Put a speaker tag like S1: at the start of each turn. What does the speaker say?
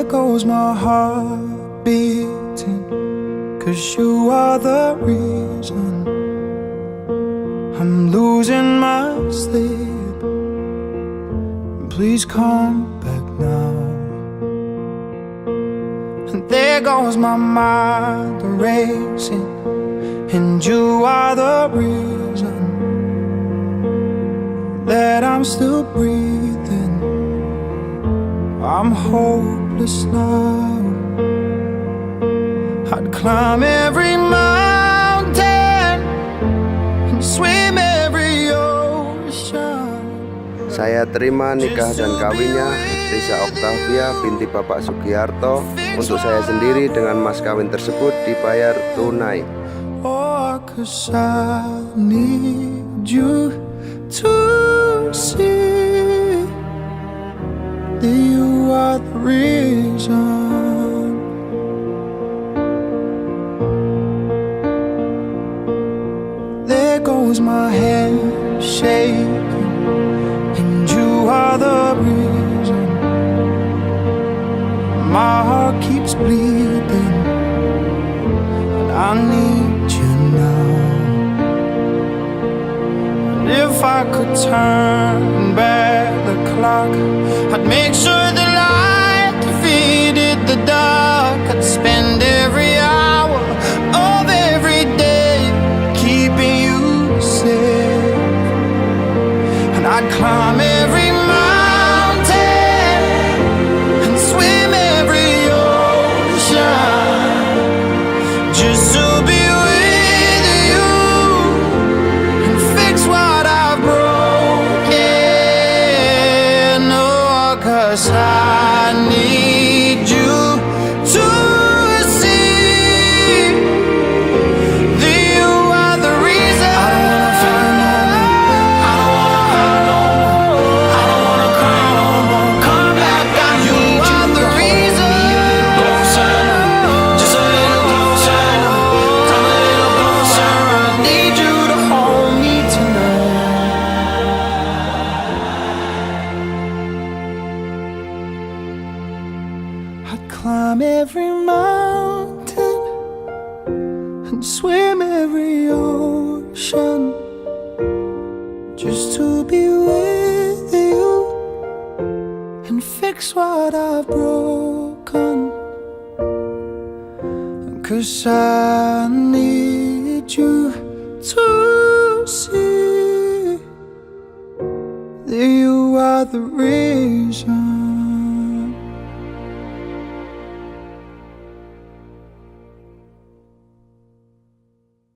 S1: goes my heart beating, 'cause you are the reason I'm losing my sleep. Please come back now. And there goes my mind racing, and you are the reason that I'm still breathing. I'm hopeless now. I'd climb every mountain and swim every ocean.
S2: Saya terima nikah dan kawinnya Risa Octavia binti Bapak Sugiharto. Untuk saya sendiri dengan mas kawin tersebut dibayar tunai.
S1: Oh, 'cause I need you to see that you are the reason. There goes my hand shaking, and you are the reason. My heart keeps bleeding, and I need you now. And if I could turn back the clock, I'd make sure the light defeated the dark. I'd spend every hour of every day keeping you safe, and I'd climb every mountain and swim every ocean just to be with you and fix what I've broken. Oh, 'cause I need you to see that you are the reason. I don't wanna feel no more. I don't wanna hurt no more. I don't wanna cry no more. Come back, I need you the reason. Closer, just a little closer. Come a little closer. I need you to hold me tonight. I'd climb every mountain and swim every ocean just to be with you and fix what I've broken. 'Cause I need you to see that you are the reason.